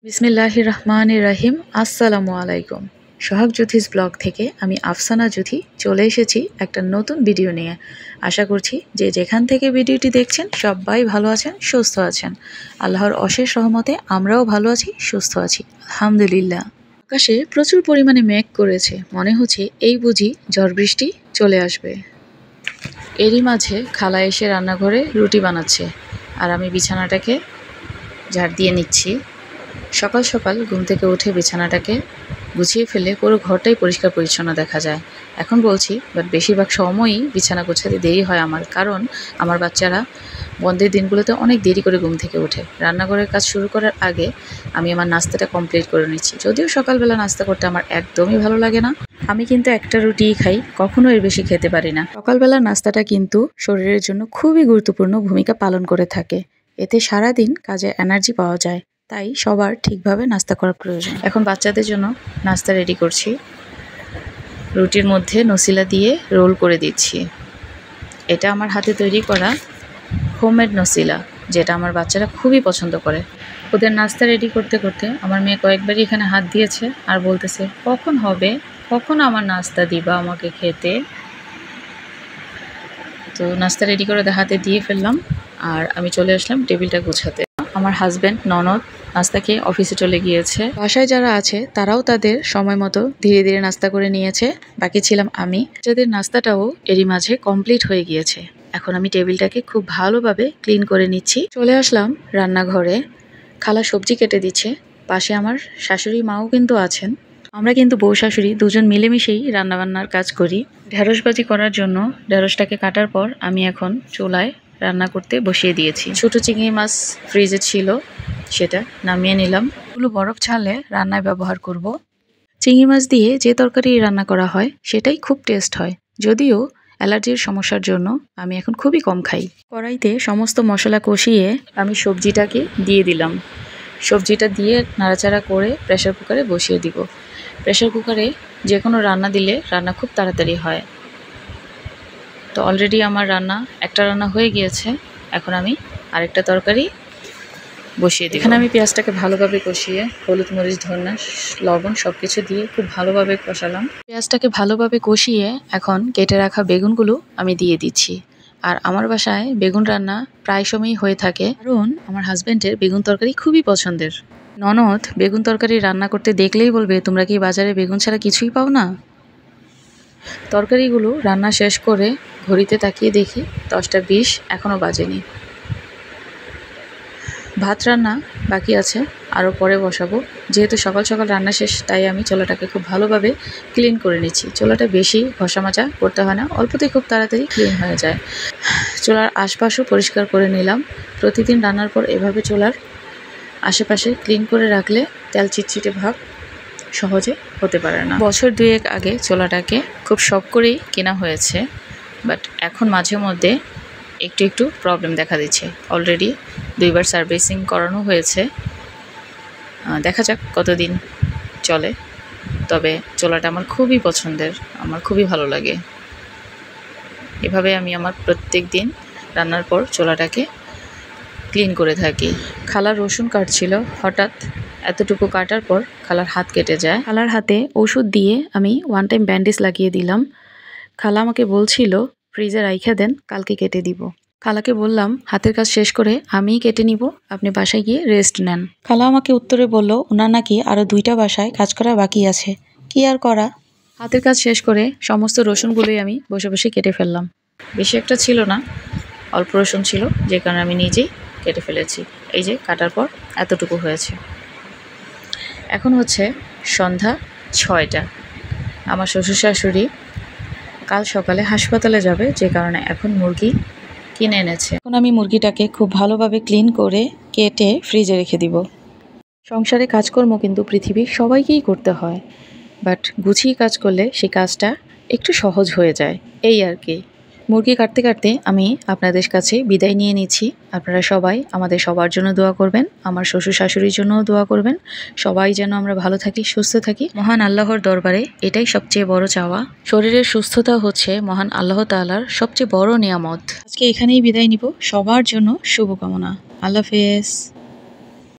বিসমিল্লাহির রহমানির রহিম। আসসালামু আলাইকুম। সোহাগ জ্যোতিষ ব্লগ থেকে আমি আফসানা জ্যোতি চলে এসেছি একটা নতুন ভিডিও নিয়ে। আশা করছি যে যেখান থেকে ভিডিওটি দেখছেন সবাই ভালো আছেন, সুস্থ আছেন। আল্লাহর অশেষ রহমতে আমরাও ভালো আছি, সুস্থ আছি, আলহামদুলিল্লাহ। আকাশে প্রচুর পরিমাণে মেঘ করেছে, মনে হচ্ছে এই বুঝি ঝড় বৃষ্টি চলে আসবে। এরই মাঝে খালা এসে রান্নাঘরে রুটি বানাচ্ছে আর আমি বিছানাটাকে ঝাড় দিয়ে নিচ্ছি। সকাল সকাল ঘুম থেকে উঠে বিছানাটাকে গুছিয়ে ফেলে পুরো ঘরটাই পরিষ্কার পরিচ্ছন্ন দেখা যায়। এখন বলছি বাট বেশিরভাগ সময়ই বিছানা গোছাতে দেরি হয় আমার, কারণ আমার বাচ্চারা বন্ধের দিনগুলোতে অনেক দেরি করে ঘুম থেকে ওঠে। রান্নাঘরের কাজ শুরু করার আগে আমি আমার নাস্তাটা কমপ্লিট করে নিচ্ছি। যদিও সকালবেলা নাস্তা করতে আমার একদমই ভালো লাগে না, আমি কিন্তু একটা রুটিই খাই, কখনো এর বেশি খেতে পারি না। সকালবেলা নাস্তাটা কিন্তু শরীরের জন্য খুবই গুরুত্বপূর্ণ ভূমিকা পালন করে থাকে। এতে সারাদিন কাজে এনার্জি পাওয়া যায়, তাই সবার ঠিকভাবে নাস্তা করা প্রয়োজন। এখন বাচ্চাদের জন্য নাস্তা রেডি করছি। রুটির মধ্যে নসিলা দিয়ে রোল করে দিচ্ছি। এটা আমার হাতে তৈরি করা হোমমেড নসিলা, যেটা আমার বাচ্চারা খুবই পছন্দ করে। ওদের নাস্তা রেডি করতে করতে আমার মেয়ে কয়েকবারই এখানে হাত দিয়েছে আর বলতেছে, কখন হবে, কখন আমার নাস্তা দিবা আমাকে খেতে। তো নাস্তা রেডি করে হাতে দিয়ে ফেললাম আর আমি চলে আসলাম টেবিলটা গুছাতে। আমার হাজব্যান্ড ননদ নাস্তা খেয়ে অফিসে চলে গিয়েছে। বাসায় যারা আছে তারাও তাদের সময় মতো ধীরে ধীরে নাস্তা করে নিয়েছে, বাকি ছিলাম আমি, যাদের নাস্তাটাও এরই মাঝে কমপ্লিট হয়ে গিয়েছে। এখন আমি টেবিলটাকে খুব ভালোভাবে ক্লিন করে নিচ্ছি। চলে আসলাম রান্নাঘরে, খালা সবজি কেটে দিচ্ছে। পাশে আমার শাশুড়ি মাও কিন্তু আছেন। আমরা কিন্তু বউ শাশুড়ি দুজন মিলেমিশেই রান্নাবান্নার কাজ করি। ঢেঁড়সবাজি করার জন্য ঢেঁড়সটাকে কাটার পর আমি এখন চুলায় রান্না করতে বসিয়ে দিয়েছি। ছোট চিংড়ি মাছ ফ্রিজে ছিল, সেটা নামিয়ে নিলাম। এগুলো বরফ ছাড়লে রান্নায় ব্যবহার করব। চিংড়ি মাছ দিয়ে যে তরকারি রান্না করা হয় সেটাই খুব টেস্ট হয়, যদিও অ্যালার্জির সমস্যার জন্য আমি এখন খুবই কম খাই। কড়াইতে সমস্ত মশলা কষিয়ে আমি সবজিটাকে দিয়ে দিলাম। সবজিটা দিয়ে নাড়াচাড়া করে প্রেসার কুকারে বসিয়ে দিব। প্রেসার কুকারে যে কোনো রান্না দিলে রান্না খুব তাড়াতাড়ি হয়। তো অলরেডি আমার একটা রান্না হয়ে গিয়েছে। এখন আমি আরেকটা তরকারি বসিয়ে দিই। এখানে আমি পেঁয়াজটাকে ভালোভাবে কষিয়ে হলুদ মরিচ ধনিয়া লবণ সব কিছু দিয়ে খুব ভালোভাবে কষালাম। পেঁয়াজটাকে ভালোভাবে কষিয়ে এখন কেটে রাখা বেগুনগুলো আমি দিয়ে দিচ্ছি। আর আমার বাসায় বেগুন রান্না প্রায় সময়ই হয়ে থাকে, কারণ আমার হাজব্যান্ডের বেগুন তরকারি খুবই পছন্দের। ননদ বেগুন তরকারি রান্না করতে দেখলেই বলবে, তোমরা কি বাজারে বেগুন ছাড়া কিছুই পাও না? তরকারিগুলো রান্না শেষ করে ঘড়িতে তাকিয়ে দেখি 10টা 20 এখনও বাজেনি। ভাত রান্না বাকি আছে, আরও পরে বসাবো। যেহেতু সকাল সকাল রান্না শেষ, তাই আমি চুলাটাকে খুব ভালোভাবে ক্লিন করে নিচ্ছি। চুলাটা বেশি ঘষা মাজা করতে হয় না, অল্পতেই খুব তাড়াতাড়ি ক্লিন হয়ে যায়। চুলার আশপাশও পরিষ্কার করে নিলাম। প্রতিদিন রান্নার পর এভাবে চুলার আশেপাশে ক্লিন করে রাখলে তেল চিটচিটে ভাব সহজে হতে পারে না। বছর 2 আগে চুলাটাকে খুব শখ করেই কেনা হয়েছে, বাট এখন মাঝে মধ্যে একটু একটু প্রবলেম দেখা দিচ্ছে। অলরেডি 2বার সার্ভিসিং করানো হয়েছে, দেখা যাক কতদিন চলে। তবে চুলাটা আমার খুবই পছন্দের, আমার খুবই ভালো লাগে। এভাবে আমি আমার প্রত্যেক দিন রান্নার পর চুলাটাকে ক্লিন করে থাকি। খালার রসুন কাটছিল, হঠাৎ এতটুকু কাটার পর খালার হাত কেটে যায়। খালার হাতে ওষুধ দিয়ে আমি 1 টাইম ব্যান্ডেজ লাগিয়ে দিলাম। খালা আমাকে বলছিল ফ্রিজে রাইখা দেন, কালকে কেটে দিব। খালাকে বললাম হাতের কাজ শেষ করে আমিই কেটে নিব, আপনি বাসায় গিয়ে রেস্ট নেন। খালা আমাকে উত্তরে বলল, ওনার নাকি আরও 2টা বাসায় কাজ করা বাকি আছে, কি আর করা। হাতের কাজ শেষ করে সমস্ত রসুনগুলোই আমি বসে বসে কেটে ফেললাম। বেশি একটা ছিল না, অল্প রসুন ছিল, যে কারণে আমি নিজেই কেটে ফেলেছি। এই যে কাটার পর এতটুকু হয়েছে। এখন হচ্ছে সন্ধ্যা 6টা। আমার শ্বশুর শাশুড়ি কাল সকালে হাসপাতালে যাবে, যে কারণে এখন মুরগি কিনে এনেছে। এখন আমি মুরগিটাকে খুব ভালোভাবে ক্লিন করে কেটে ফ্রিজে রেখে দিব। সংসারে কাজকর্ম কিন্তু পৃথিবীর সবাইকেই করতে হয়, বাট গুছিয়ে কাজ করলে সেই কাজটা একটু সহজ হয়ে যায়, এই আর কি। মুরগি কাটতে কাটতে আমি আপনাদের কাছে বিদায় নিয়ে নিচ্ছি। আপনারা সবাই আমাদের সবার জন্য দোয়া করবেন, আমার শ্বশুর শাশুড়ির জন্যও দোয়া করবেন। সবাই যেন আমরা ভালো থাকি, সুস্থ থাকি। মহান আল্লাহর দরবারে এটাই সবচেয়ে বড় চাওয়া। শরীরের সুস্থতা হচ্ছে মহান আল্লাহ তাআলার সবচেয়ে বড় নিয়ামত। আজকে এখানেই বিদায় নিব। সবার জন্য শুভকামনা। আল্লাহ হাফেজ।